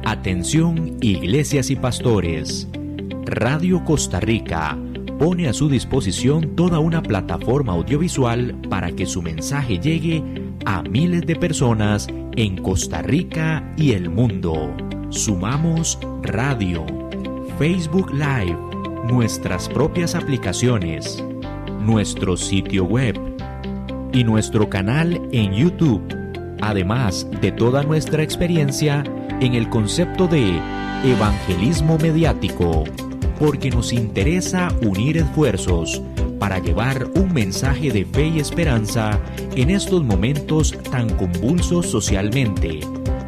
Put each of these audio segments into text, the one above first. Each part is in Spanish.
Atención, iglesias y pastores. Radio Costa Rica pone a su disposición toda una plataforma audiovisual para que su mensaje llegue a miles de personas en Costa Rica y el mundo. Sumamos radio, Facebook Live, nuestras propias aplicaciones, nuestro sitio web y nuestro canal en YouTube, además de toda nuestra experiencia en el concepto de evangelismo mediático, porque nos interesa unir esfuerzos para llevar un mensaje de fe y esperanza en estos momentos tan convulsos socialmente,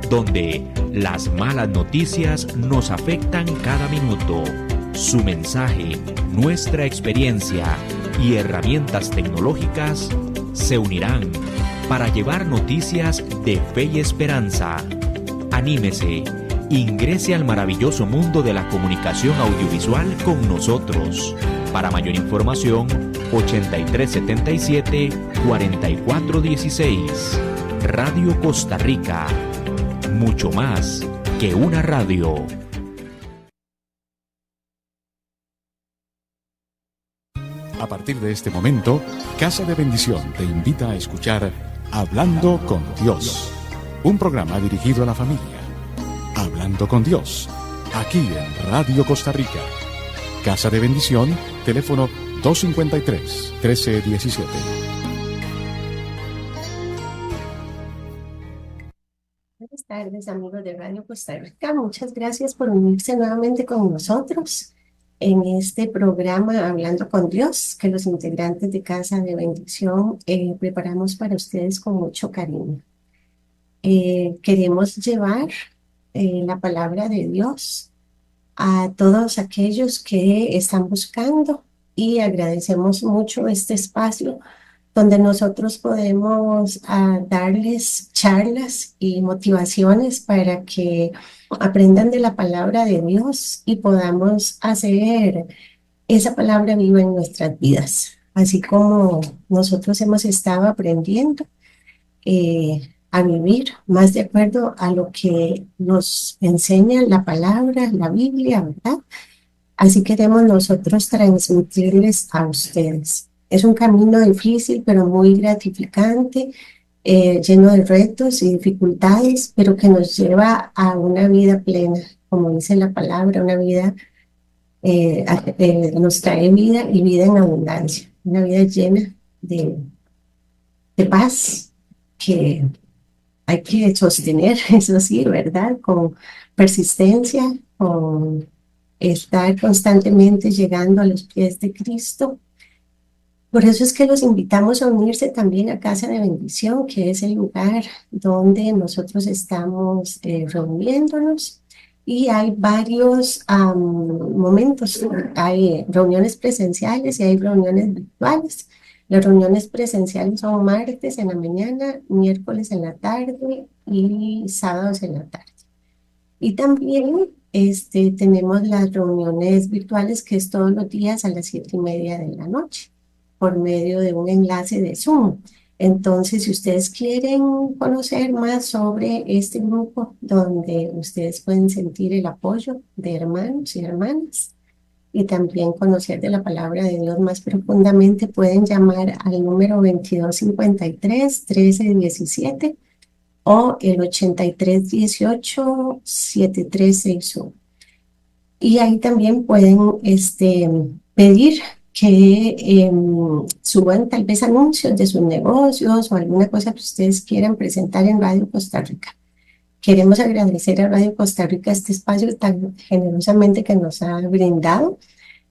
donde las malas noticias nos afectan cada minuto. Su mensaje, nuestra experiencia y herramientas tecnológicas se unirán para llevar noticias de fe y esperanza. Anímese, ingrese al maravilloso mundo de la comunicación audiovisual con nosotros. Para mayor información, 8377-4416. Radio Costa Rica. Mucho más que una radio. A partir de este momento, Casa de Bendición te invita a escuchar Hablando con Dios, un programa dirigido a la familia. Hablando con Dios, aquí en Radio Costa Rica. Casa de Bendición, teléfono 253-1317. Buenas tardes, amigos de Radio Costa Rica. Muchas gracias por unirse nuevamente con nosotros en este programa Hablando con Dios, que los integrantes de Casa de Bendición preparamos para ustedes con mucho cariño. Queremos llevar la palabra de Dios a todos aquellos que están buscando, y agradecemos mucho este espacio donde nosotros podemos darles charlas y motivaciones para que aprendan de la palabra de Dios y podamos hacer esa palabra viva en nuestras vidas, así como nosotros hemos estado aprendiendo a vivir más de acuerdo a lo que nos enseña la palabra, la Biblia, ¿verdad? Así queremos nosotros transmitirles a ustedes. Es un camino difícil, pero muy gratificante, lleno de retos y dificultades, pero que nos lleva a una vida plena, como dice la palabra, una vida, nos trae vida y vida en abundancia, una vida llena de paz, que hay que sostener, eso sí, ¿verdad? Con persistencia, con estar constantemente llegando a los pies de Cristo. Por eso es que los invitamos a unirse también a Casa de Bendición, que es el lugar donde nosotros estamos reuniéndonos. Y hay varios momentos, hay reuniones presenciales y hay reuniones virtuales. Las reuniones presenciales son martes en la mañana, miércoles en la tarde y sábados en la tarde. Y también tenemos las reuniones virtuales, que es todos los días a las 7:30 de la noche, por medio de un enlace de Zoom. Entonces, si ustedes quieren conocer más sobre este grupo, donde ustedes pueden sentir el apoyo de hermanos y hermanas, y también conocer de la palabra de Dios más profundamente, pueden llamar al número 2253-1317 o el 8318-7361. Y ahí también pueden pedir que suban tal vez anuncios de sus negocios o alguna cosa que ustedes quieran presentar en Radio Costa Rica. Queremos agradecer a Radio Costa Rica este espacio tan generosamente que nos ha brindado,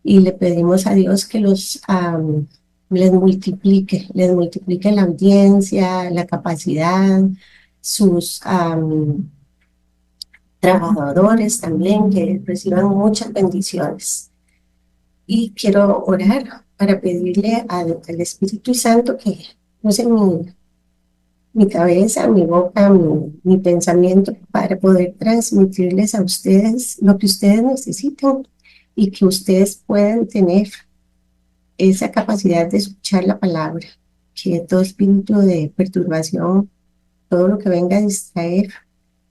y le pedimos a Dios que les multiplique la audiencia, la capacidad, sus trabajadores también, que reciban muchas bendiciones. Y quiero orar para pedirle al Espíritu Santo que use mi cabeza, mi boca, mi pensamiento, para poder transmitirles a ustedes lo que ustedes necesitan, y que ustedes puedan tener esa capacidad de escuchar la palabra, que todo espíritu de perturbación, todo lo que venga a distraer,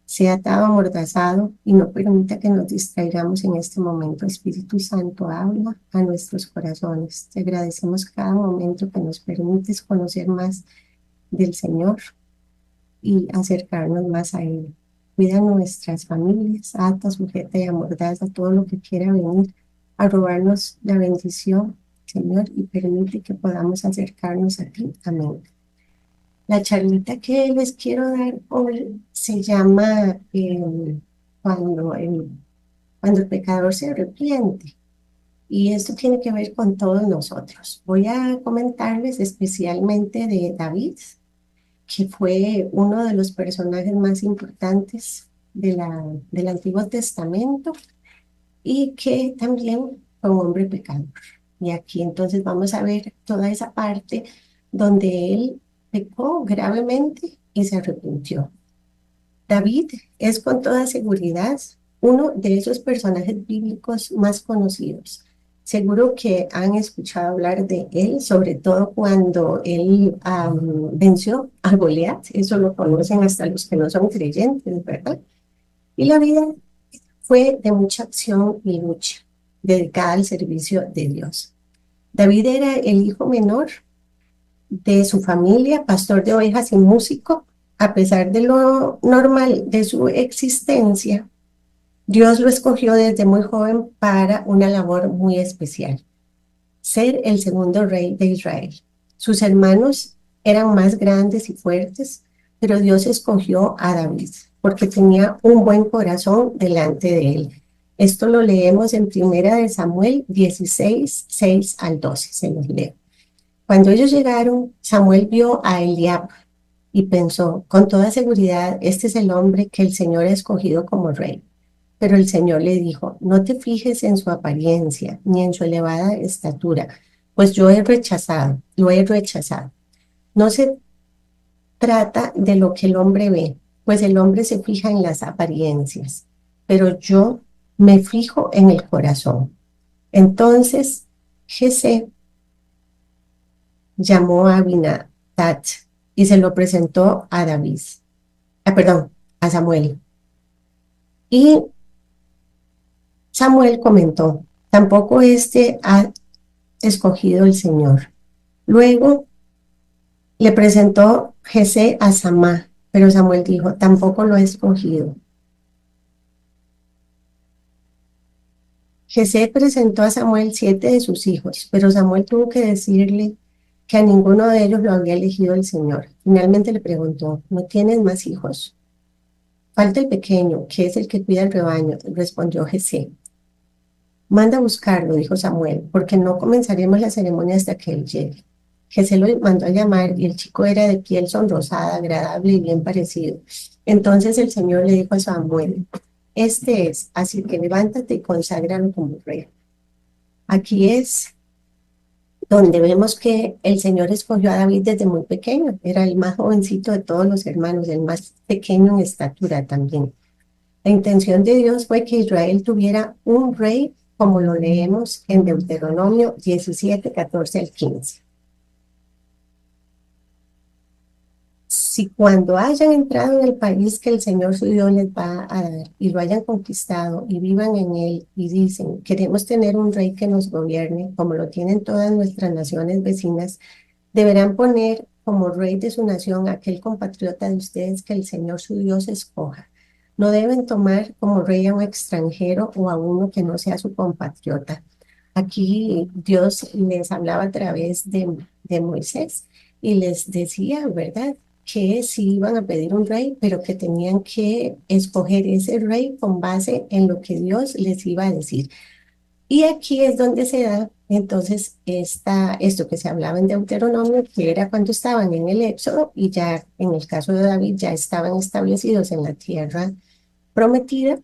sea atado, amordazado y no permita que nos distraigamos en este momento. Espíritu Santo, habla a nuestros corazones. Te agradecemos cada momento que nos permites conocer más del Señor y acercarnos más a Él. Cuida nuestras familias, ata, sujeta y amordaza todo lo que quiera venir a robarnos la bendición, Señor, y permite que podamos acercarnos a ti. Amén. La charlita que les quiero dar hoy se llama cuando, el, cuando el pecador se arrepiente. Y esto tiene que ver con todos nosotros. Voy a comentarles especialmente de David, que fue uno de los personajes más importantes del Antiguo Testamento y que también fue un hombre pecador. Y aquí entonces vamos a ver toda esa parte donde él pecó gravemente y se arrepintió. David es con toda seguridad uno de esos personajes bíblicos más conocidos. Seguro que han escuchado hablar de él, sobre todo cuando él venció a Goliat. Eso lo conocen hasta los que no son creyentes, ¿verdad? Y la vida fue de mucha acción y lucha, dedicada al servicio de Dios. David era el hijo menor de su familia, pastor de ovejas y músico. A pesar de lo normal de su existencia, Dios lo escogió desde muy joven para una labor muy especial: ser el segundo rey de Israel. Sus hermanos eran más grandes y fuertes, pero Dios escogió a David porque tenía un buen corazón delante de él. Esto lo leemos en 1 Samuel 16, 6 al 12, se los leo. Cuando ellos llegaron, Samuel vio a Eliab y pensó, con toda seguridad, este es el hombre que el Señor ha escogido como rey. Pero el Señor le dijo, no te fijes en su apariencia ni en su elevada estatura, pues yo lo he rechazado. No se trata de lo que el hombre ve, pues el hombre se fija en las apariencias, pero yo me fijo en el corazón. Entonces, Jesé llamó a Abinadab y se lo presentó a David, a Samuel. Y Samuel comentó, tampoco este ha escogido el Señor. Luego le presentó Jesé a Samá, pero Samuel dijo, tampoco lo ha escogido. Jesé presentó a Samuel 7 de sus hijos, pero Samuel tuvo que decirle que a ninguno de ellos lo había elegido el Señor. Finalmente le preguntó, ¿no tienes más hijos? Falta el pequeño, que es el que cuida el rebaño, respondió Jesé. Manda a buscarlo, dijo Samuel, porque no comenzaremos la ceremonia hasta que él llegue. Jesé lo mandó a llamar y el chico era de piel sonrosada, agradable y bien parecido. Entonces el Señor le dijo a Samuel, este es, así que levántate y conságralo como rey. Aquí es donde vemos que el Señor escogió a David desde muy pequeño. Era el más jovencito de todos los hermanos, el más pequeño en estatura también. La intención de Dios fue que Israel tuviera un rey, como lo leemos en Deuteronomio 17, 14 al 15. Si cuando hayan entrado en el país que el Señor su Dios les va a dar y lo hayan conquistado y vivan en él y dicen, queremos tener un rey que nos gobierne, como lo tienen todas nuestras naciones vecinas, deberán poner como rey de su nación a aquel compatriota de ustedes que el Señor su Dios escoja. No deben tomar como rey a un extranjero o a uno que no sea su compatriota. Aquí Dios les hablaba a través de Moisés y les decía, ¿verdad?, que sí iban a pedir un rey, pero que tenían que escoger ese rey con base en lo que Dios les iba a decir. Y aquí es donde se da entonces esto que se hablaba en Deuteronomio, que era cuando estaban en el Éxodo y ya en el caso de David ya estaban establecidos en la tierra prometida.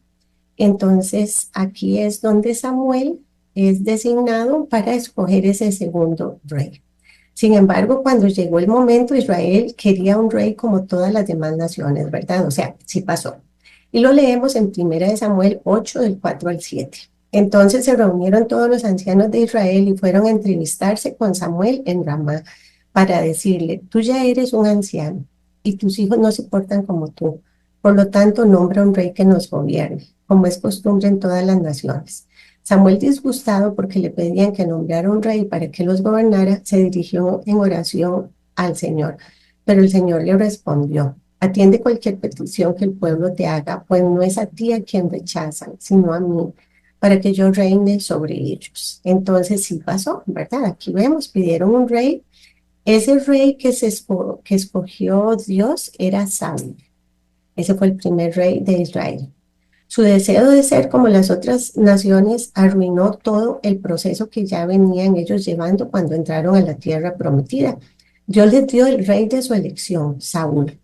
Entonces aquí es donde Samuel es designado para escoger ese segundo rey. Sin embargo, cuando llegó el momento, Israel quería un rey como todas las demás naciones, ¿verdad? O sea, sí pasó. Y lo leemos en 1 Samuel 8, del 4 al 7. Entonces se reunieron todos los ancianos de Israel y fueron a entrevistarse con Samuel en Ramá para decirle, tú ya eres un anciano y tus hijos no se portan como tú. Por lo tanto, nombra un rey que nos gobierne, como es costumbre en todas las naciones. Samuel, disgustado porque le pedían que nombrara un rey para que los gobernara, se dirigió en oración al Señor. Pero el Señor le respondió: atiende cualquier petición que el pueblo te haga, pues no es a ti a quien rechazan, sino a mí, para que yo reine sobre ellos. Entonces sí pasó, ¿verdad? Aquí vemos, pidieron un rey. Ese rey que escogió Dios era Saúl. Ese fue el primer rey de Israel. Su deseo de ser como las otras naciones arruinó todo el proceso que ya venían ellos llevando cuando entraron a la tierra prometida. Dios les dio el rey de su elección, Saúl.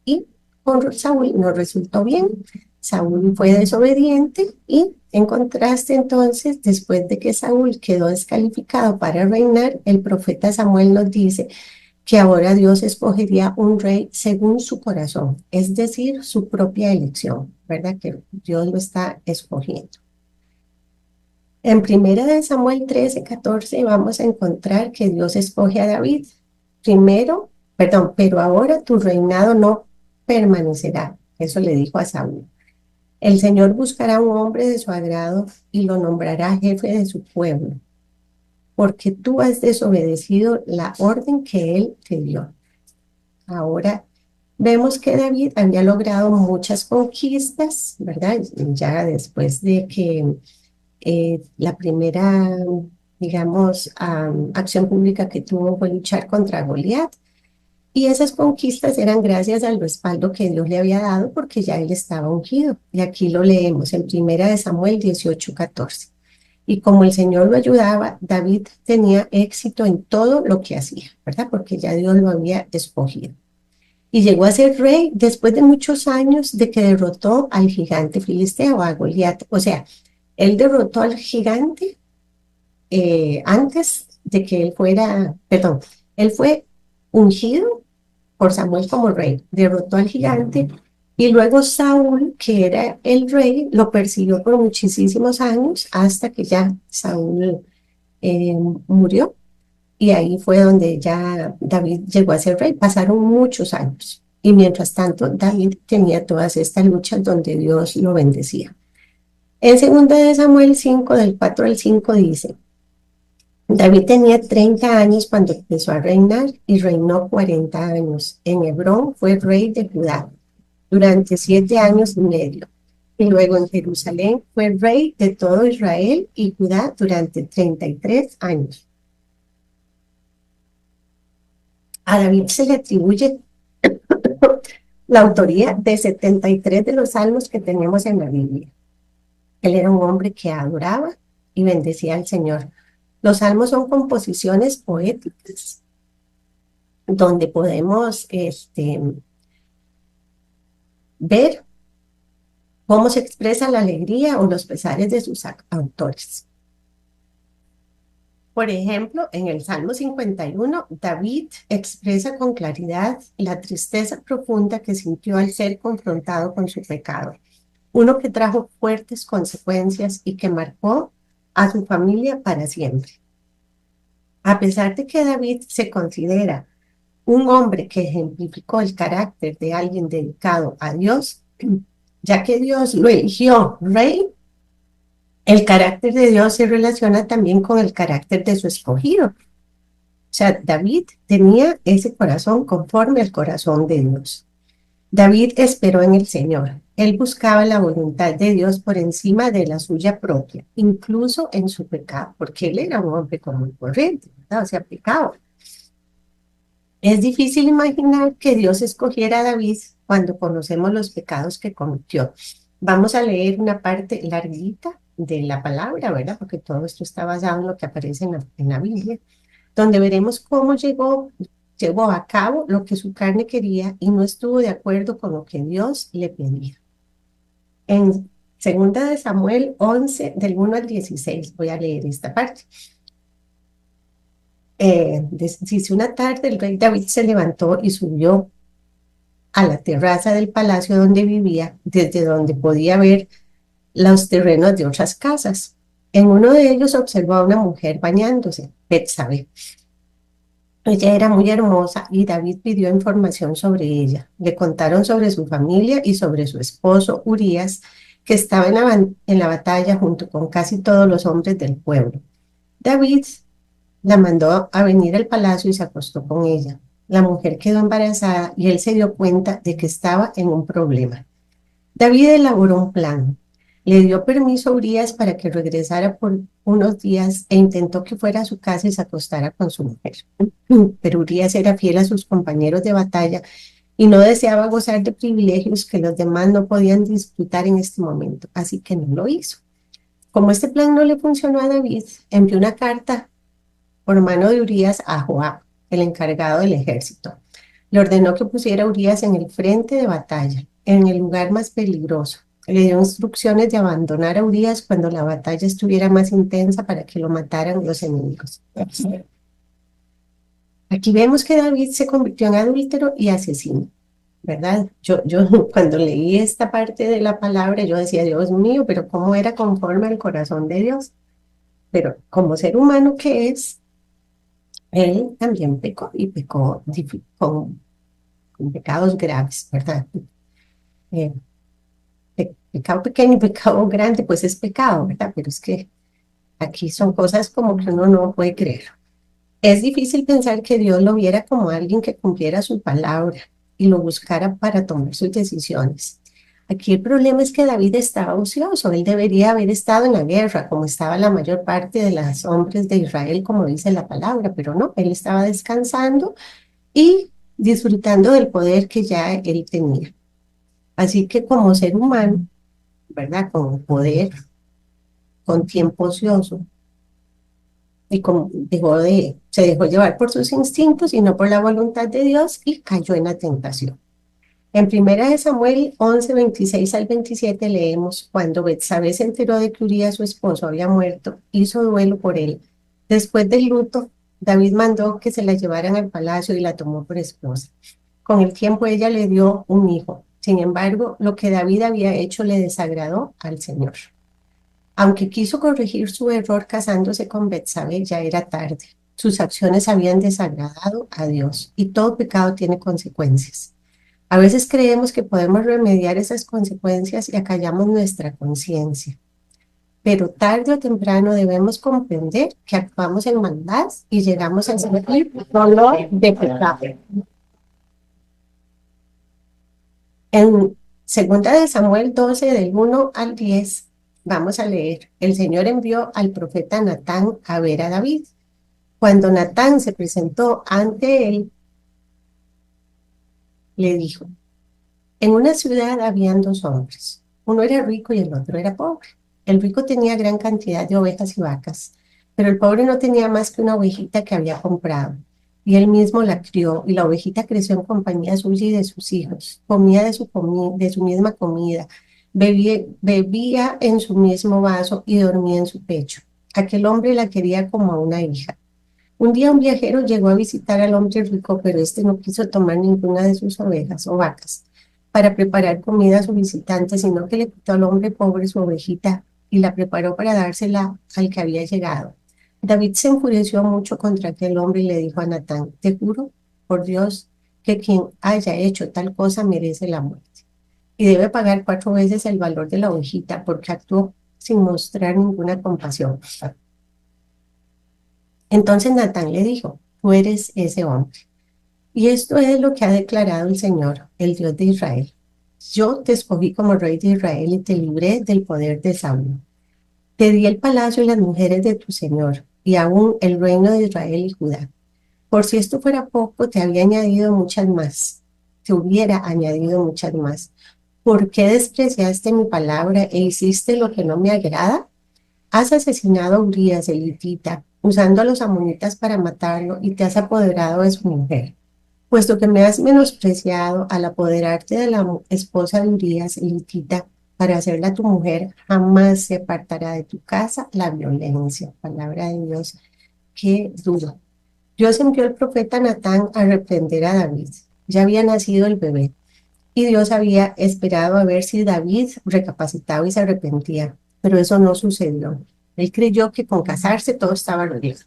Y con Saúl no resultó bien. Saúl fue desobediente y, en contraste, entonces, después de que Saúl quedó descalificado para reinar, el profeta Samuel nos dice que ahora Dios escogería un rey según su corazón, es decir, su propia elección, ¿verdad? Que Dios lo está escogiendo. En 1 Samuel 13:14 vamos a encontrar que Dios escoge a David. Pero ahora tu reinado no permanecerá. Eso le dijo a Saúl. El Señor buscará un hombre de su agrado y lo nombrará jefe de su pueblo, porque tú has desobedecido la orden que él te dio. Ahora vemos que David había logrado muchas conquistas, ¿verdad? Ya después de que la primera, digamos, acción pública que tuvo fue luchar contra Goliat. Y esas conquistas eran gracias al respaldo que Dios le había dado porque ya él estaba ungido. Y aquí lo leemos en 1 Samuel 18:14. Y como el Señor lo ayudaba, David tenía éxito en todo lo que hacía, ¿verdad? Porque ya Dios lo había escogido. Y llegó a ser rey después de muchos años de que derrotó al gigante filisteo, a Goliat. O sea, él derrotó al gigante antes de que él fuera, perdón, él fue ungido por Samuel como rey, derrotó al gigante y luego Saúl, que era el rey, lo persiguió por muchísimos años hasta que ya Saúl murió. Y ahí fue donde ya David llegó a ser rey. Pasaron muchos años. Y mientras tanto, David tenía todas estas luchas donde Dios lo bendecía. En 2 Samuel 5, del 4 al 5 dice: David tenía 30 años cuando empezó a reinar y reinó 40 años. En Hebrón fue rey de Judá durante 7 años y medio. Y luego en Jerusalén fue rey de todo Israel y Judá durante 33 años. A David se le atribuye la autoría de 73 de los salmos que tenemos en la Biblia. Él era un hombre que adoraba y bendecía al Señor. Los salmos son composiciones poéticas donde podemos ver cómo se expresa la alegría o los pesares de sus autores. Por ejemplo, en el Salmo 51, David expresa con claridad la tristeza profunda que sintió al ser confrontado con su pecado, uno que trajo fuertes consecuencias y que marcó a su familia para siempre. A pesar de que David se considera un hombre que ejemplificó el carácter de alguien dedicado a Dios, ya que Dios lo eligió rey, el carácter de Dios se relaciona también con el carácter de su escogido. O sea, David tenía ese corazón conforme al corazón de Dios. David esperó en el Señor. Él buscaba la voluntad de Dios por encima de la suya propia, incluso en su pecado, porque él era un hombre común y corriente, ¿verdad? O sea, pecado. Es difícil imaginar que Dios escogiera a David cuando conocemos los pecados que cometió. Vamos a leer una parte larguita de la palabra, ¿verdad? Porque todo esto está basado en lo que aparece en la Biblia, donde veremos cómo llevó a cabo lo que su carne quería y no estuvo de acuerdo con lo que Dios le pedía. En 2 Samuel 11, del 1 al 16, voy a leer esta parte. Dice: una tarde el rey David se levantó y subió a la terraza del palacio donde vivía, desde donde podía ver los terrenos de otras casas. En uno de ellos observó a una mujer bañándose, Betsabé. Ella era muy hermosa y David pidió información sobre ella. Le contaron sobre su familia y sobre su esposo Urías, que estaba en la batalla junto con casi todos los hombres del pueblo. David la mandó a venir al palacio y se acostó con ella. La mujer quedó embarazada y él se dio cuenta de que estaba en un problema. David elaboró un plan. Le dio permiso a Urías para que regresara por unos días e intentó que fuera a su casa y se acostara con su mujer. Pero Urías era fiel a sus compañeros de batalla y no deseaba gozar de privilegios que los demás no podían disfrutar en este momento, así que no lo hizo. Como este plan no le funcionó a David, envió una carta por mano de Urías a Joab, el encargado del ejército. Le ordenó que pusiera a Urías en el frente de batalla, en el lugar más peligroso. Le dio instrucciones de abandonar a Urías cuando la batalla estuviera más intensa para que lo mataran los enemigos. Aquí vemos que David se convirtió en adúltero y asesino, ¿verdad? Yo cuando leí esta parte de la palabra, yo decía, Dios mío, pero ¿cómo era conforme al corazón de Dios? Pero como ser humano que es, él también pecó y pecó con pecados graves, ¿verdad? Eh, pecado pequeño y pecado grande, pues es pecado, ¿verdad? Pero es que aquí son cosas como que uno no puede creer. Es difícil pensar que Dios lo viera como alguien que cumpliera su palabra y lo buscara para tomar sus decisiones. Aquí el problema es que David estaba ocioso, él debería haber estado en la guerra, como estaba la mayor parte de los hombres de Israel, como dice la palabra, pero no, él estaba descansando y disfrutando del poder que ya él tenía. Así que como ser humano, ¿verdad? Con poder, con tiempo ocioso, y como se dejó llevar por sus instintos y no por la voluntad de Dios y cayó en la tentación. En primera de Samuel 11, 26 al 27 leemos, cuando Betsabé se enteró de que Urías, su esposo, había muerto, hizo duelo por él. Después del luto, David mandó que se la llevaran al palacio y la tomó por esposa. Con el tiempo ella le dio un hijo. Sin embargo, lo que David había hecho le desagradó al Señor. Aunque quiso corregir su error casándose con Betsabé, ya era tarde. Sus acciones habían desagradado a Dios y todo pecado tiene consecuencias. A veces creemos que podemos remediar esas consecuencias y acallamos nuestra conciencia, pero tarde o temprano debemos comprender que actuamos en maldad y llegamos a sentir dolor de pecado. En segunda de Samuel 12, del 1 al 10, vamos a leer, el Señor envió al profeta Natán a ver a David. Cuando Natán se presentó ante él, le dijo, en una ciudad habían dos hombres, uno era rico y el otro era pobre. El rico tenía gran cantidad de ovejas y vacas, pero el pobre no tenía más que una ovejita que había comprado. Y él mismo la crió, y la ovejita creció en compañía suya y de sus hijos. Comía de su misma comida, bebía en su mismo vaso y dormía en su pecho. Aquel hombre la quería como a una hija. Un día un viajero llegó a visitar al hombre rico, pero este no quiso tomar ninguna de sus ovejas o vacas para preparar comida a su visitante, sino que le quitó al hombre pobre su ovejita y la preparó para dársela al que había llegado. David se enfureció mucho contra aquel hombre y le dijo a Natán, te juro por Dios que quien haya hecho tal cosa merece la muerte y debe pagar 4 veces el valor de la ovejita porque actuó sin mostrar ninguna compasión. Entonces Natán le dijo, tú eres ese hombre. Y esto es lo que ha declarado el Señor, el Dios de Israel. Yo te escogí como rey de Israel y te libré del poder de Saúl. Te di el palacio y las mujeres de tu Señor, y aún el reino de Israel y Judá. Por si esto fuera poco, te había añadido muchas más. Te hubiera añadido muchas más. ¿Por qué despreciaste mi palabra e hiciste lo que no me agrada? Has asesinado a Urías, el hitita, usando a los amonitas para matarlo, y te has apoderado de su mujer. Puesto que me has menospreciado al apoderarte de la esposa de Urías, el hitita, para hacerla tu mujer, jamás se apartará de tu casa la violencia. Palabra de Dios, qué duro. Dios envió al profeta Natán a reprender a David. Ya había nacido el bebé y Dios había esperado a ver si David recapacitaba y se arrepentía, pero eso no sucedió. Él creyó que con casarse todo estaba arreglado.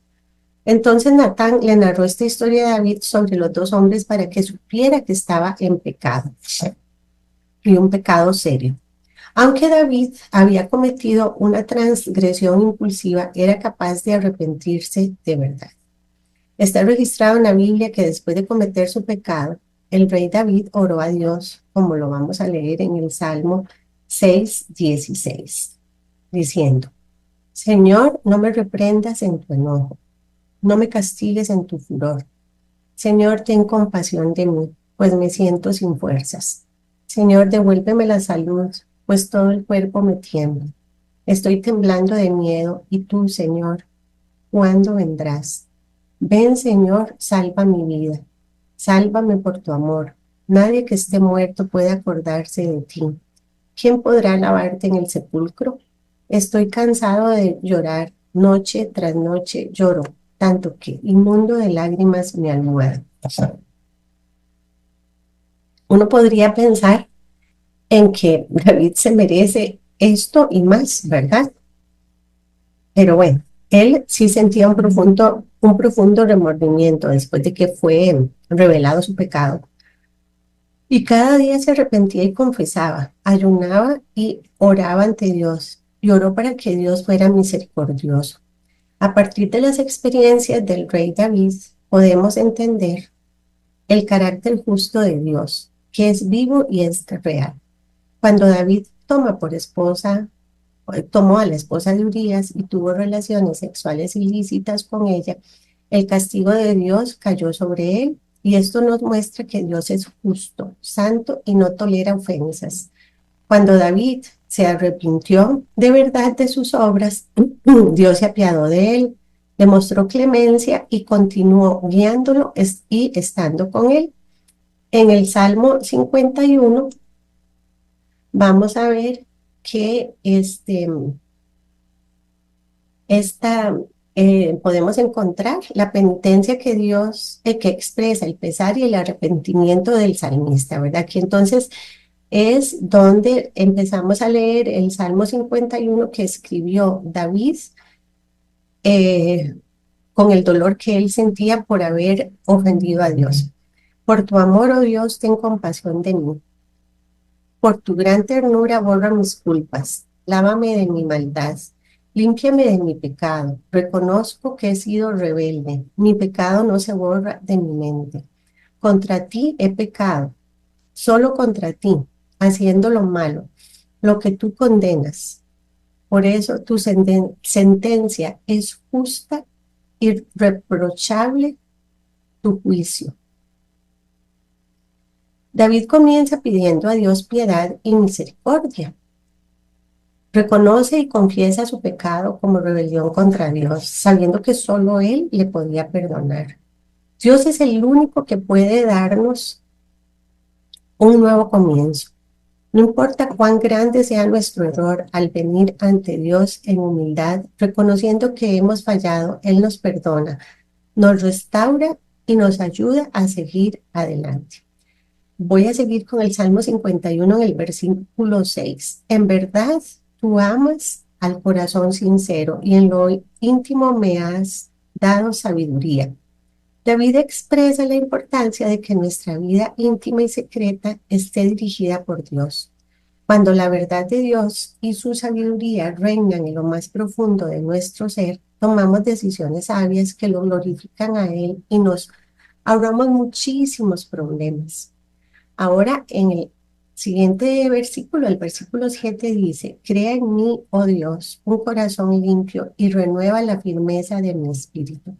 Entonces Natán le narró esta historia de David sobre los dos hombres para que supiera que estaba en pecado, y un pecado serio. Aunque David había cometido una transgresión impulsiva, era capaz de arrepentirse de verdad. Está registrado en la Biblia que después de cometer su pecado, el rey David oró a Dios, como lo vamos a leer en el Salmo 6:16, diciendo: Señor, no me reprendas en tu enojo, no me castigues en tu furor. Señor, ten compasión de mí, pues me siento sin fuerzas. Señor, devuélveme la salud, pues todo el cuerpo me tiembla. Estoy temblando de miedo, y tú, Señor, ¿cuándo vendrás? Ven, Señor, salva mi vida. Sálvame por tu amor. Nadie que esté muerto puede acordarse de ti. ¿Quién podrá alabarte en el sepulcro? Estoy cansado de llorar, noche tras noche lloro, tanto que inmundo de lágrimas mi almohada. Uno podría pensar en que David se merece esto y más, ¿verdad? Pero bueno, él sí sentía un profundo remordimiento después de que fue revelado su pecado. Y cada día se arrepentía y confesaba, ayunaba y oraba ante Dios, y oró para que Dios fuera misericordioso. A partir de las experiencias del rey David, podemos entender el carácter justo de Dios, que es vivo y es real. Cuando David tomó a la esposa de Urías y tuvo relaciones sexuales ilícitas con ella, el castigo de Dios cayó sobre él, y esto nos muestra que Dios es justo, santo y no tolera ofensas. Cuando David se arrepintió de verdad de sus obras, Dios se apiadó de él, le mostró clemencia y continuó guiándolo y estando con él. En el Salmo 51 vamos a ver que podemos encontrar la penitencia que Dios, que expresa el pesar y el arrepentimiento del salmista, ¿verdad? Que entonces es donde empezamos a leer el Salmo 51 que escribió David, eh, con el dolor que él sentía por haber ofendido a Dios. Por tu amor, oh Dios, ten compasión de mí. Por tu gran ternura borra mis culpas, lávame de mi maldad, límpiame de mi pecado. Reconozco que he sido rebelde, mi pecado no se borra de mi mente. Contra ti he pecado, solo contra ti, haciendo lo malo, lo que tú condenas. Por eso tu sentencia es justa y reprochable tu juicio. David comienza pidiendo a Dios piedad y misericordia. Reconoce y confiesa su pecado como rebelión contra Dios, sabiendo que solo Él le podía perdonar. Dios es el único que puede darnos un nuevo comienzo. No importa cuán grande sea nuestro error, al venir ante Dios en humildad, reconociendo que hemos fallado, Él nos perdona, nos restaura y nos ayuda a seguir adelante. Voy a seguir con el Salmo 51 en el versículo 6. En verdad, tú amas al corazón sincero y en lo íntimo me has dado sabiduría. David expresa la importancia de que nuestra vida íntima y secreta esté dirigida por Dios. Cuando la verdad de Dios y su sabiduría reinan en lo más profundo de nuestro ser, tomamos decisiones sabias que lo glorifican a Él y nos ahorramos muchísimos problemas. Ahora, en el siguiente versículo, el versículo 7 dice: Crea en mí, oh Dios, un corazón limpio y renueva la firmeza de mi espíritu.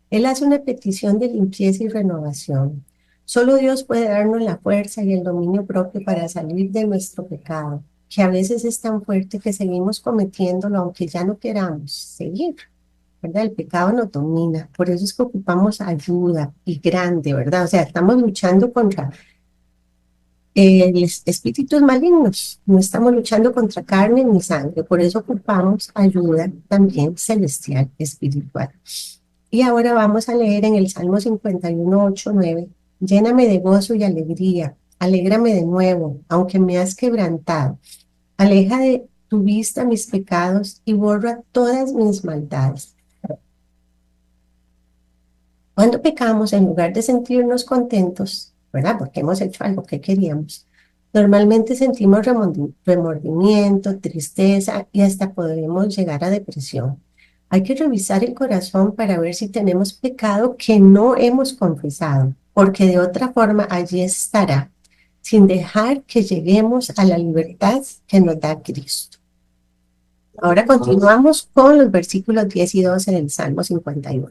Él hace una petición de limpieza y renovación. Solo Dios puede darnos la fuerza y el dominio propio para salir de nuestro pecado, que a veces es tan fuerte que seguimos cometiéndolo aunque ya no queramos seguir, ¿verdad? El pecado nos domina, por eso es que ocupamos ayuda y grande, ¿verdad? O sea, estamos luchando contra espíritus malignos, no estamos luchando contra carne ni sangre, por eso ocupamos ayuda también celestial, espiritual. Y ahora vamos a leer en el Salmo 51, 8, 9. Lléname de gozo y alegría, alégrame de nuevo, aunque me has quebrantado. Aleja de tu vista mis pecados y borra todas mis maldades. Cuando pecamos, en lugar de sentirnos contentos, ¿verdad? Porque hemos hecho algo que queríamos, normalmente sentimos remordimiento, tristeza y hasta podemos llegar a depresión. Hay que revisar el corazón para ver si tenemos pecado que no hemos confesado, porque de otra forma allí estará, sin dejar que lleguemos a la libertad que nos da Cristo. Ahora continuamos con los versículos 10 y 12 del Salmo 51.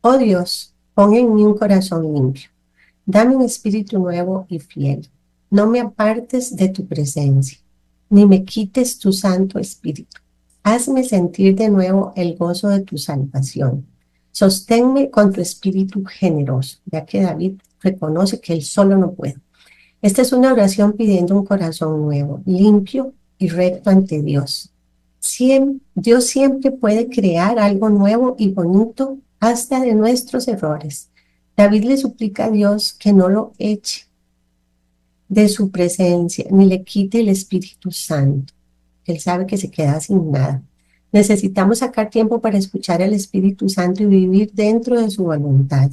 Oh Dios, pon en mí un corazón limpio. Dame un espíritu nuevo y fiel. No me apartes de tu presencia, ni me quites tu santo espíritu. Hazme sentir de nuevo el gozo de tu salvación. Sosténme con tu espíritu generoso, ya que David reconoce que él solo no puede. Esta es una oración pidiendo un corazón nuevo, limpio y recto ante Dios. Dios siempre puede crear algo nuevo y bonito hasta de nuestros errores. David le suplica a Dios que no lo eche de su presencia, ni le quite el Espíritu Santo. Él sabe que se queda sin nada. Necesitamos sacar tiempo para escuchar al Espíritu Santo y vivir dentro de su voluntad.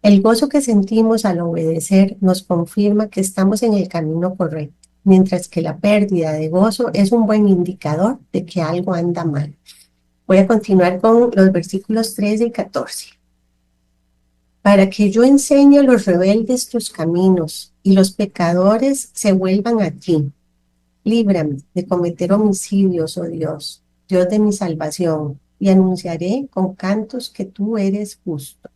El gozo que sentimos al obedecer nos confirma que estamos en el camino correcto, mientras que la pérdida de gozo es un buen indicador de que algo anda mal. Voy a continuar con los versículos 13 y 14. Para que yo enseñe a los rebeldes tus caminos y los pecadores se vuelvan a ti. Líbrame de cometer homicidios, oh Dios, Dios de mi salvación, y anunciaré con cantos que tú eres justo.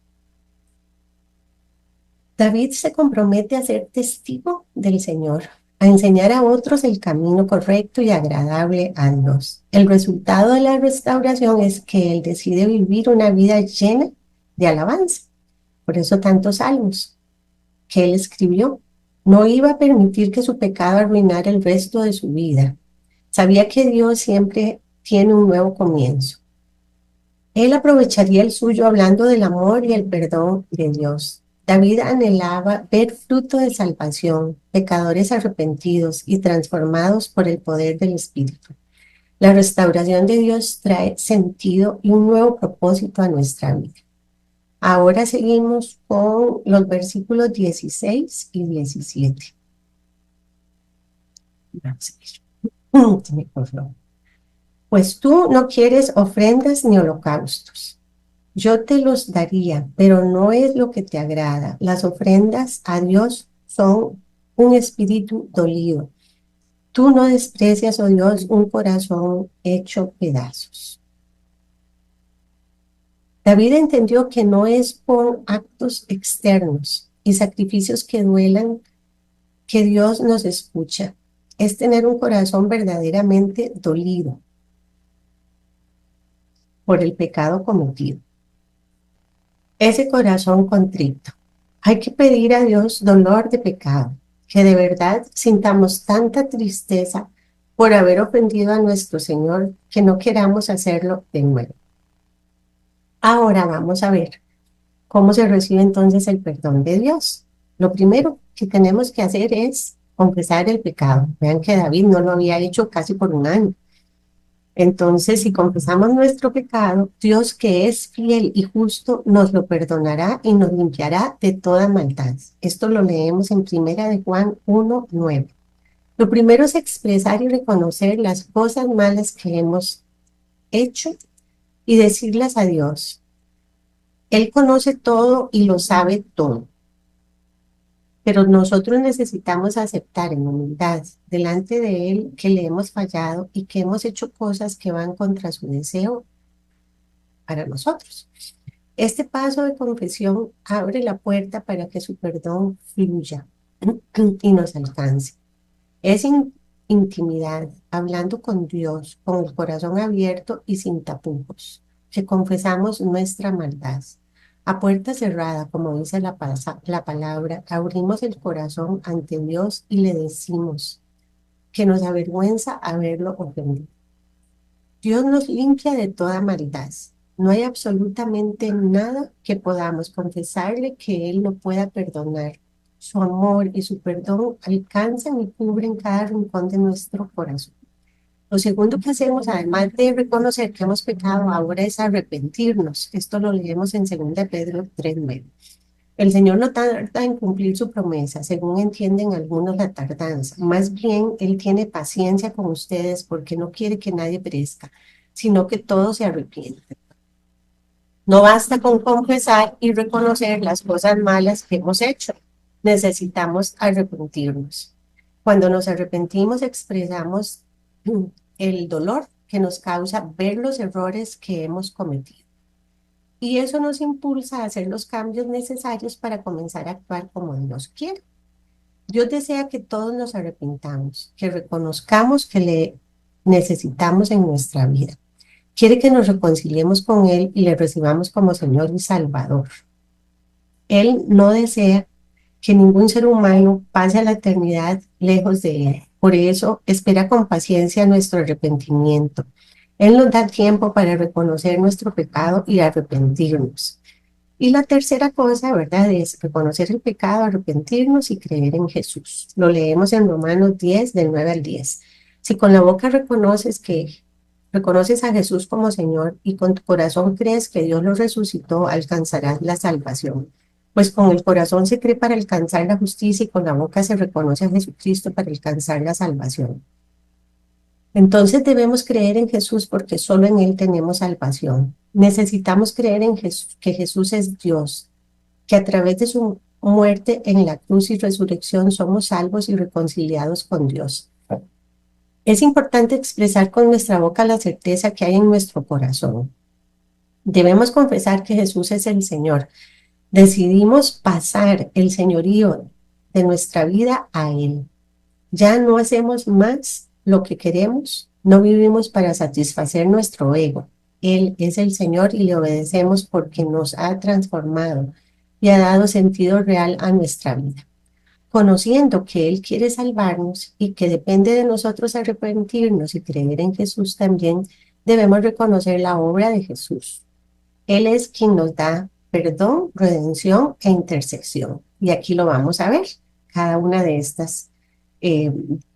David se compromete a ser testigo del Señor, a enseñar a otros el camino correcto y agradable a Dios. El resultado de la restauración es que él decide vivir una vida llena de alabanza. Por eso tantos salmos que él escribió. No iba a permitir que su pecado arruinara el resto de su vida. Sabía que Dios siempre tiene un nuevo comienzo. Él aprovecharía el suyo hablando del amor y el perdón de Dios. David anhelaba ver fruto de salvación, pecadores arrepentidos y transformados por el poder del Espíritu. La restauración de Dios trae sentido y un nuevo propósito a nuestra vida. Ahora seguimos con los versículos 16 y 17. Pues tú no quieres ofrendas ni holocaustos. Yo te los daría, pero no es lo que te agrada. Las ofrendas a Dios son un espíritu dolido. Tú no desprecias, oh Dios, un corazón hecho pedazos. David entendió que no es por actos externos y sacrificios que duelan que Dios nos escucha. Es tener un corazón verdaderamente dolido por el pecado cometido. Ese corazón contrito. Hay que pedir a Dios dolor de pecado, que de verdad sintamos tanta tristeza por haber ofendido a nuestro Señor que no queramos hacerlo de nuevo. Ahora vamos a ver cómo se recibe entonces el perdón de Dios. Lo primero que tenemos que hacer es confesar el pecado. Vean que David no lo había hecho casi por un año. Entonces, si confesamos nuestro pecado, Dios, que es fiel y justo, nos lo perdonará y nos limpiará de toda maldad. Esto lo leemos en 1 Juan 1:9. Lo primero es expresar y reconocer las cosas malas que hemos hecho y decirlas a Dios. Él conoce todo y lo sabe todo. Pero nosotros necesitamos aceptar en humildad delante de Él que le hemos fallado y que hemos hecho cosas que van contra su deseo para nosotros. Este paso de confesión abre la puerta para que su perdón fluya y nos alcance. Es intimidad, hablando con Dios, con el corazón abierto y sin tapujos, que confesamos nuestra maldad. A puerta cerrada, como dice la palabra, abrimos el corazón ante Dios y le decimos que nos avergüenza haberlo ofendido. Dios nos limpia de toda maldad. No hay absolutamente nada que podamos confesarle que Él no pueda perdonar. Su amor y su perdón alcanzan y cubren cada rincón de nuestro corazón. Lo segundo que hacemos, además de reconocer que hemos pecado, ahora es arrepentirnos. Esto lo leemos en 2 Pedro 3:9. El Señor no tarda en cumplir su promesa, según entienden algunos la tardanza. Más bien, Él tiene paciencia con ustedes porque no quiere que nadie perezca, sino que todos se arrepientan. No basta con confesar y reconocer las cosas malas que hemos hecho. Necesitamos arrepentirnos. Cuando nos arrepentimos, expresamos el dolor que nos causa ver los errores que hemos cometido. Y eso nos impulsa a hacer los cambios necesarios para comenzar a actuar como Dios quiere. Dios desea que todos nos arrepintamos, que reconozcamos que le necesitamos en nuestra vida. Quiere que nos reconciliemos con Él y le recibamos como Señor y Salvador. Él no desea que ningún ser humano pase a la eternidad lejos de Él. Por eso espera con paciencia nuestro arrepentimiento. Él nos da tiempo para reconocer nuestro pecado y arrepentirnos. Y la tercera cosa, ¿verdad?, es reconocer el pecado, arrepentirnos y creer en Jesús. Lo leemos en Romanos 10, del 9 al 10. Si con la boca reconoces a Jesús como Señor y con tu corazón crees que Dios lo resucitó, alcanzarás la salvación. Pues con el corazón se cree para alcanzar la justicia y con la boca se reconoce a Jesucristo para alcanzar la salvación. Entonces debemos creer en Jesús porque solo en Él tenemos salvación. Necesitamos creer en Jesús, que Jesús es Dios, que a través de su muerte en la cruz y resurrección somos salvos y reconciliados con Dios. Es importante expresar con nuestra boca la certeza que hay en nuestro corazón. Debemos confesar que Jesús es el Señor. Decidimos pasar el señorío de nuestra vida a Él. Ya no hacemos más lo que queremos, no vivimos para satisfacer nuestro ego. Él es el Señor y le obedecemos porque nos ha transformado y ha dado sentido real a nuestra vida. Conociendo que Él quiere salvarnos y que depende de nosotros arrepentirnos y creer en Jesús también, debemos reconocer la obra de Jesús. Él es quien nos da perdón, redención e intercesión. Y aquí lo vamos a ver, cada una de estas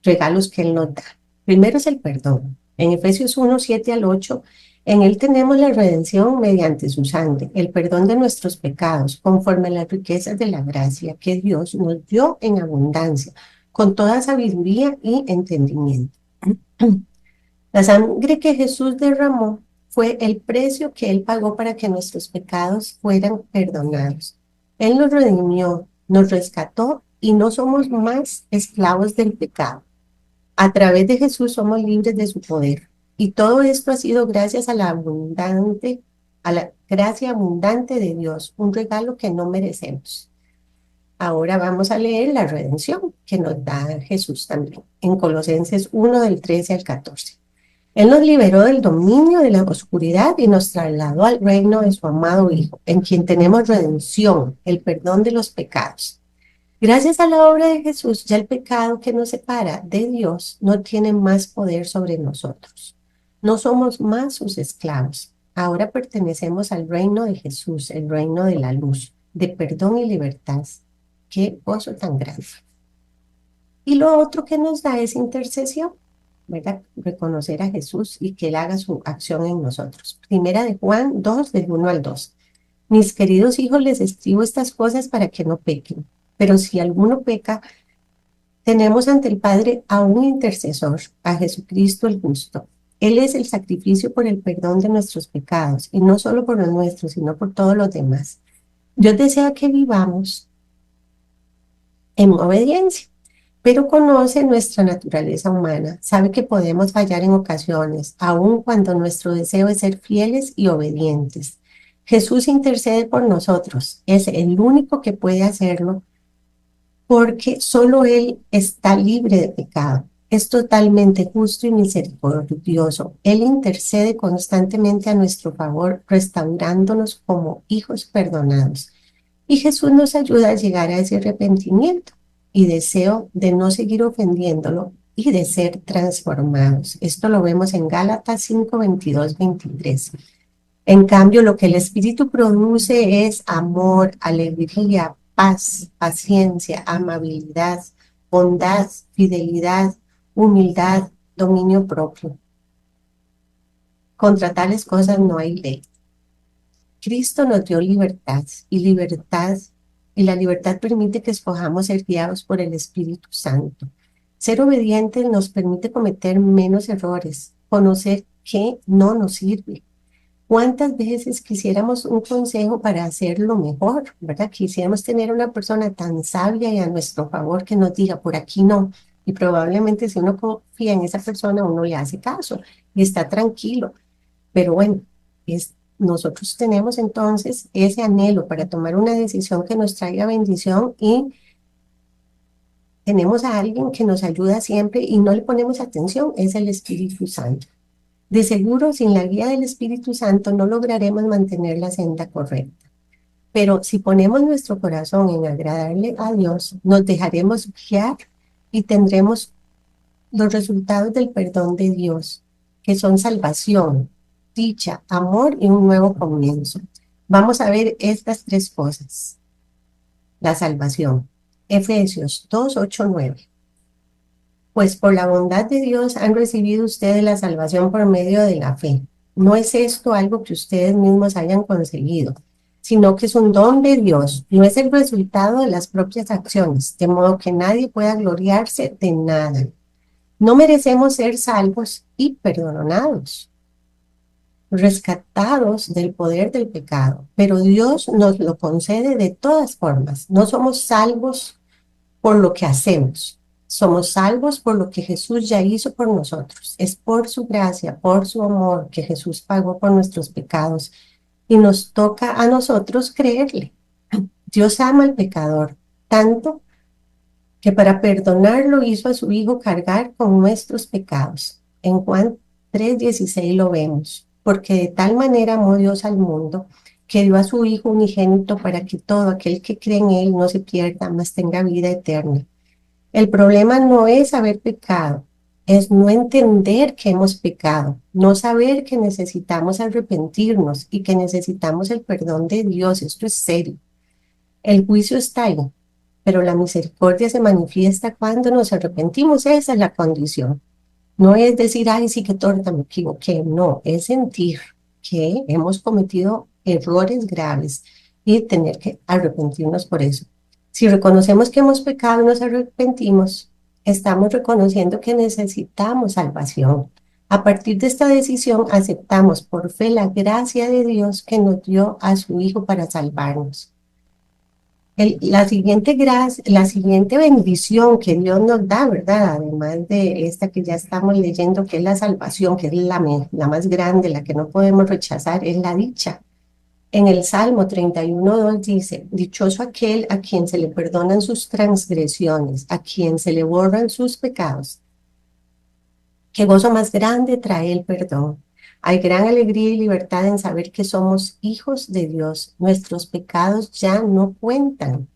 regalos que Él nos da. Primero es el perdón. En Efesios 1, 7 al 8, en Él tenemos la redención mediante su sangre, el perdón de nuestros pecados, conforme a las riquezas de la gracia que Dios nos dio en abundancia, con toda sabiduría y entendimiento. La sangre que Jesús derramó fue el precio que Él pagó para que nuestros pecados fueran perdonados. Él nos redimió, nos rescató y no somos más esclavos del pecado. A través de Jesús somos libres de su poder. Y todo esto ha sido gracias a la gracia abundante de Dios, un regalo que no merecemos. Ahora vamos a leer la redención que nos da Jesús también, en Colosenses 1, del 13 al 14. Él nos liberó del dominio de la oscuridad y nos trasladó al reino de su amado Hijo, en quien tenemos redención, el perdón de los pecados. Gracias a la obra de Jesús, ya el pecado que nos separa de Dios no tiene más poder sobre nosotros. No somos más sus esclavos. Ahora pertenecemos al reino de Jesús, el reino de la luz, de perdón y libertad. Qué gozo tan grande. Y lo otro que nos da es intercesión, ¿verdad? Reconocer a Jesús y que Él haga su acción en nosotros. Primera de Juan 2, del 1 al 2. Mis queridos hijos, les escribo estas cosas para que no pequen. Pero si alguno peca, tenemos ante el Padre a un intercesor, a Jesucristo el justo. Él es el sacrificio por el perdón de nuestros pecados, y no solo por los nuestros, sino por todos los demás. Dios desea que vivamos en obediencia, pero conoce nuestra naturaleza humana, sabe que podemos fallar en ocasiones, aun cuando nuestro deseo es ser fieles y obedientes. Jesús intercede por nosotros, es el único que puede hacerlo, porque solo Él está libre de pecado. Es totalmente justo y misericordioso. Él intercede constantemente a nuestro favor, restaurándonos como hijos perdonados. Y Jesús nos ayuda a llegar a ese arrepentimiento y deseo de no seguir ofendiéndolo y de ser transformados. Esto lo vemos en Gálatas 5, 22, 23. En cambio, lo que el Espíritu produce es amor, alegría, paz, paciencia, amabilidad, bondad, fidelidad, humildad, dominio propio. Contra tales cosas no hay ley. Cristo nos dio libertad y la libertad permite que escojamos ser guiados por el Espíritu Santo. Ser obedientes nos permite cometer menos errores, conocer qué no nos sirve. ¿Cuántas veces quisiéramos un consejo para hacerlo mejor, verdad? Quisiéramos tener una persona tan sabia y a nuestro favor que nos diga por aquí no. Y probablemente si uno confía en esa persona, uno le hace caso y está tranquilo. Pero bueno, nosotros tenemos entonces ese anhelo para tomar una decisión que nos traiga bendición y tenemos a alguien que nos ayuda siempre y no le ponemos atención, es el Espíritu Santo. De seguro, sin la guía del Espíritu Santo no lograremos mantener la senda correcta. Pero si ponemos nuestro corazón en agradarle a Dios, nos dejaremos guiar y tendremos los resultados del perdón de Dios, que son salvación, dicha, amor y un nuevo comienzo. Vamos a ver estas tres cosas. La salvación. Efesios 2, 8, 9. Pues por la bondad de Dios han recibido ustedes la salvación por medio de la fe. No es esto algo que ustedes mismos hayan conseguido, sino que es un don de Dios. No es el resultado de las propias acciones, de modo que nadie pueda gloriarse de nada. No merecemos ser salvos y perdonados, rescatados del poder del pecado, pero Dios nos lo concede de todas formas. No somos salvos por lo que hacemos, somos salvos por lo que Jesús ya hizo por nosotros. Es por su gracia, por su amor que Jesús pagó por nuestros pecados y nos toca a nosotros creerle. Dios ama al pecador tanto que para perdonarlo hizo a su Hijo cargar con nuestros pecados. En Juan 3:16 lo vemos, porque de tal manera amó Dios al mundo, que dio a su Hijo unigénito para que todo aquel que cree en Él no se pierda, mas tenga vida eterna. El problema no es haber pecado, es no entender que hemos pecado, no saber que necesitamos arrepentirnos y que necesitamos el perdón de Dios. Esto es serio. El juicio está ahí, pero la misericordia se manifiesta cuando nos arrepentimos. Esa es la condición. No es decir, ay, sí que torta, me equivoqué. No, es sentir que hemos cometido errores graves y tener que arrepentirnos por eso. Si reconocemos que hemos pecado y nos arrepentimos, estamos reconociendo que necesitamos salvación. A partir de esta decisión, aceptamos por fe la gracia de Dios que nos dio a su Hijo para salvarnos. La siguiente bendición que Dios nos da, ¿verdad? Además de esta que ya estamos leyendo, que es la salvación, que es la más grande, la que no podemos rechazar, es la dicha. En el Salmo 31:2 dice, dichoso aquel a quien se le perdonan sus transgresiones, a quien se le borran sus pecados. Qué gozo más grande trae el perdón. Hay gran alegría y libertad en saber que somos hijos de Dios. Nuestros pecados ya no cuentan.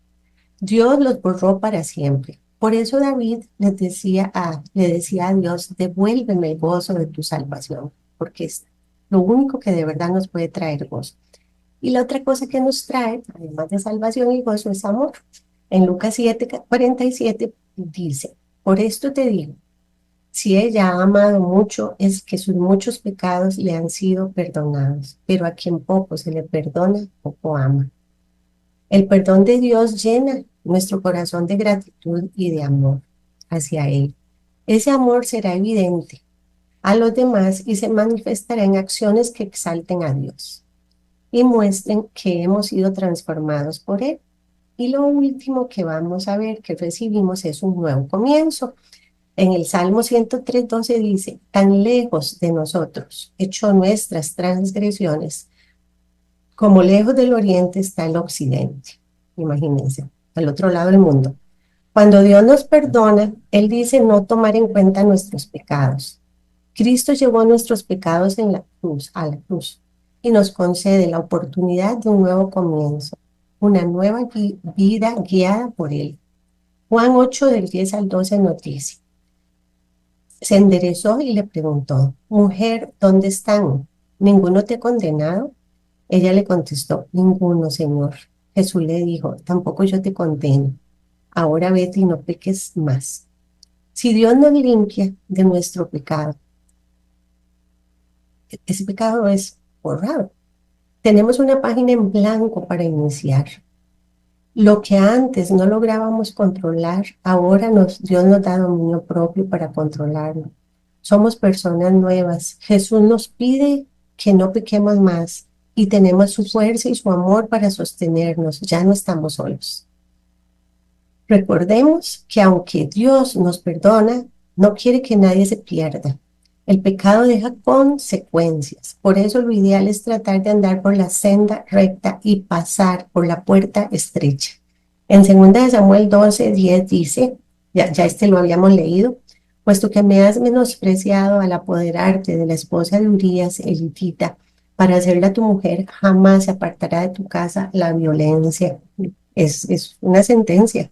Dios los borró para siempre. Por eso David le decía a Dios, devuélveme el gozo de tu salvación, porque es lo único que de verdad nos puede traer gozo. Y la otra cosa que nos trae, además de salvación y gozo, es amor. En Lucas 7:47 dice, por esto te digo, si ella ha amado mucho, es que sus muchos pecados le han sido perdonados, pero a quien poco se le perdona, poco ama. El perdón de Dios llena nuestro corazón de gratitud y de amor hacia Él. Ese amor será evidente a los demás y se manifestará en acciones que exalten a Dios y muestren que hemos sido transformados por Él. Y lo último que vamos a ver que recibimos es un nuevo comienzo. En el Salmo 103:12 dice, tan lejos de nosotros echó nuestras transgresiones, como lejos del oriente está el occidente. Imagínense, al otro lado del mundo. Cuando Dios nos perdona, Él dice no tomar en cuenta nuestros pecados. Cristo llevó nuestros pecados en la cruz, a la cruz, y nos concede la oportunidad de un nuevo comienzo, una nueva vida guiada por Él. Juan 8, del 10 al 12 nos dice, se enderezó y le preguntó, mujer, ¿dónde están? ¿Ninguno te ha condenado? Ella le contestó, ninguno, Señor. Jesús le dijo, tampoco yo te condeno. Ahora vete y no peques más. Si Dios nos limpia de nuestro pecado, ese pecado es borrado. Tenemos una página en blanco para iniciar. Lo que antes no lográbamos controlar, ahora Dios nos da dominio propio para controlarlo. Somos personas nuevas. Jesús nos pide que no pequemos más y tenemos su fuerza y su amor para sostenernos. Ya no estamos solos. Recordemos que aunque Dios nos perdona, no quiere que nadie se pierda. El pecado deja consecuencias. Por eso lo ideal es tratar de andar por la senda recta y pasar por la puerta estrecha. En 2 Samuel 12:10 dice, ya este lo habíamos leído, puesto que me has menospreciado al apoderarte de la esposa de Urías, elitita, para hacerla tu mujer, jamás se apartará de tu casa la violencia. Es una sentencia.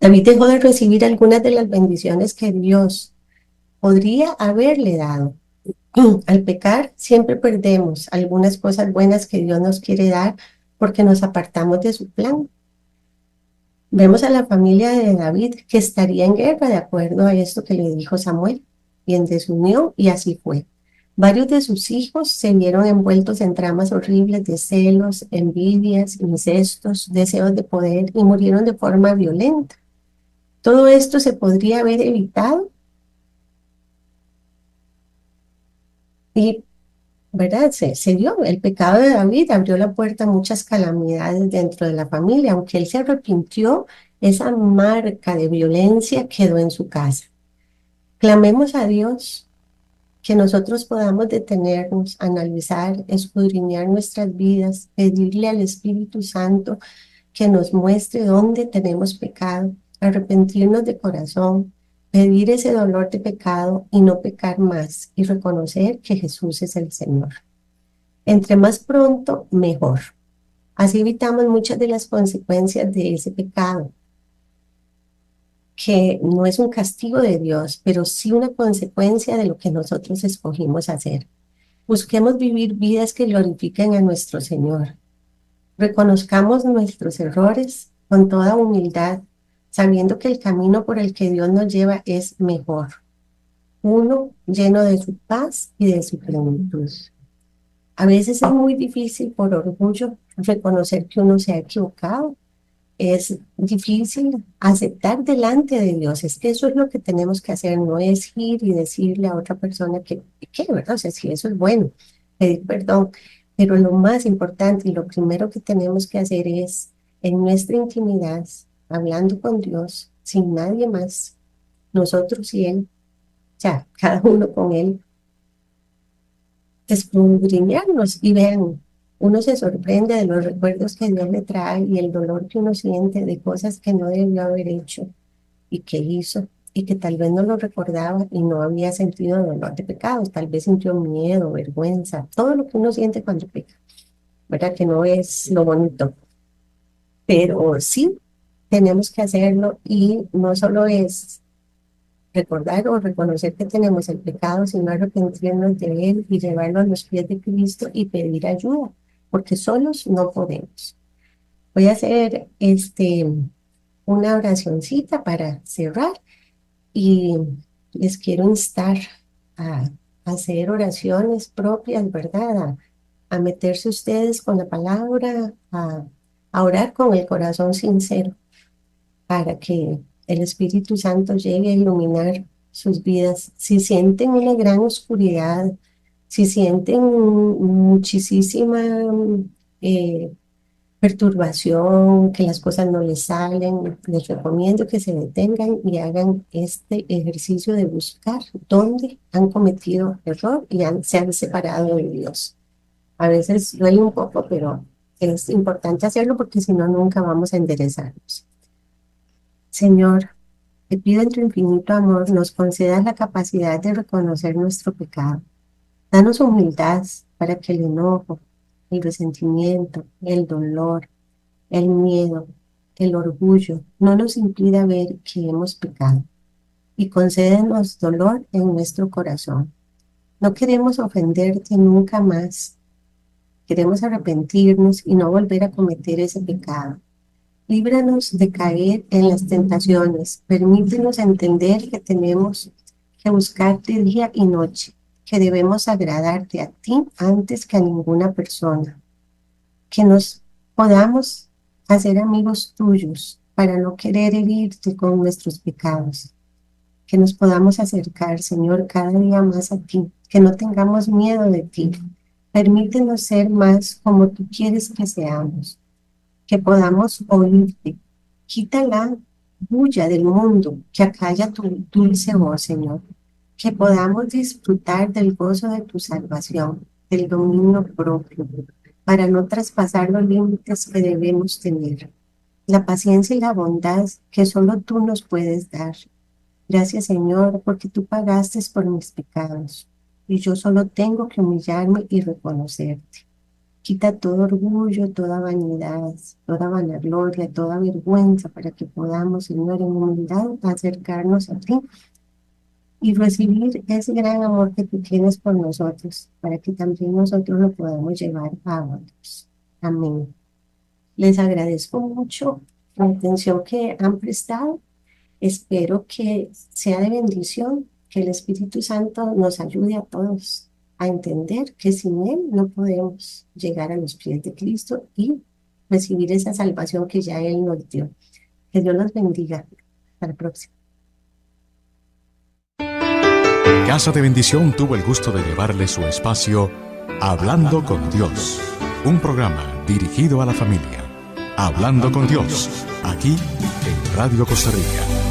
David dejó de recibir algunas de las bendiciones que Dios podría haberle dado. Al pecar siempre perdemos algunas cosas buenas que Dios nos quiere dar porque nos apartamos de su plan. Vemos a la familia de David que estaría en guerra de acuerdo a esto que le dijo Samuel, y en desunión, y así fue. Varios de sus hijos se vieron envueltos en tramas horribles de celos, envidias, incestos, deseos de poder y murieron de forma violenta. Todo esto se podría haber evitado y, ¿verdad? Se dio. El pecado de David abrió la puerta a muchas calamidades dentro de la familia. Aunque él se arrepintió, esa marca de violencia quedó en su casa. Clamemos a Dios que nosotros podamos detenernos, analizar, escudriñar nuestras vidas, pedirle al Espíritu Santo que nos muestre dónde tenemos pecado, arrepentirnos de corazón, pedir ese dolor de pecado y no pecar más y reconocer que Jesús es el Señor. Entre más pronto, mejor. Así evitamos muchas de las consecuencias de ese pecado, que no es un castigo de Dios, pero sí una consecuencia de lo que nosotros escogimos hacer. Busquemos vivir vidas que glorifiquen a nuestro Señor. Reconozcamos nuestros errores con toda humildad, sabiendo que el camino por el que Dios nos lleva es mejor, uno lleno de su paz y de su plenitud. A veces es muy difícil por orgullo reconocer que uno se ha equivocado. Es difícil aceptar delante de Dios. Es que eso es lo que tenemos que hacer, no es ir y decirle a otra persona que ¿verdad? O sea, si eso es bueno, pedir perdón. Pero lo más importante y lo primero que tenemos que hacer es en nuestra intimidad, hablando con Dios, sin nadie más, nosotros y Él, ya, cada uno con Él, escudriñarnos y vean, uno se sorprende de los recuerdos que Dios le trae y el dolor que uno siente de cosas que no debió haber hecho y que hizo y que tal vez no lo recordaba y no había sentido dolor de pecados, tal vez sintió miedo, vergüenza, todo lo que uno siente cuando peca, ¿verdad? Que no es lo bonito, pero sí tenemos que hacerlo y no solo es recordar o reconocer que tenemos el pecado, sino arrepentirnos de él y llevarlo a los pies de Cristo y pedir ayuda, porque solos no podemos. Voy a hacer una oracioncita para cerrar y les quiero instar a hacer oraciones propias, ¿verdad? A meterse ustedes con la palabra, a orar con el corazón sincero para que el Espíritu Santo llegue a iluminar sus vidas. Si sienten una gran oscuridad, si sienten muchísima eh, perturbación, que las cosas no les salen, les recomiendo que se detengan y hagan este ejercicio de buscar dónde han cometido error y se han separado de Dios. A veces duele un poco, pero es importante hacerlo porque si no, nunca vamos a enderezarnos. Señor, te pido en tu infinito amor nos concedas la capacidad de reconocer nuestro pecado. Danos humildad para que el enojo, el resentimiento, el dolor, el miedo, el orgullo no nos impida ver que hemos pecado. Y concédenos dolor en nuestro corazón. No queremos ofenderte nunca más. Queremos arrepentirnos y no volver a cometer ese pecado. Líbranos de caer en las tentaciones. Permítenos entender que tenemos que buscarte día y noche, que debemos agradarte a ti antes que a ninguna persona, que nos podamos hacer amigos tuyos para no querer herirte con nuestros pecados, que nos podamos acercar, Señor, cada día más a ti, que no tengamos miedo de ti. Permítenos ser más como tú quieres que seamos, que podamos oírte. Quita la bulla del mundo, que acalla tu dulce voz, Señor. Que podamos disfrutar del gozo de tu salvación, del dominio propio, para no traspasar los límites que debemos tener. La paciencia y la bondad que solo tú nos puedes dar. Gracias, Señor, porque tú pagaste por mis pecados y yo solo tengo que humillarme y reconocerte. Quita todo orgullo, toda vanidad, toda vanagloria, toda vergüenza para que podamos, Señor, en humildad acercarnos a ti y recibir ese gran amor que tú tienes por nosotros, para que también nosotros lo podamos llevar a otros. Amén. Les agradezco mucho la atención que han prestado. Espero que sea de bendición, que el Espíritu Santo nos ayude a todos a entender que sin Él no podemos llegar a los pies de Cristo y recibir esa salvación que ya Él nos dio. Que Dios los bendiga. Hasta la próxima. Casa de Bendición tuvo el gusto de llevarle su espacio Hablando con Dios, un programa dirigido a la familia. Hablando con Dios, aquí en Radio Costa Rica.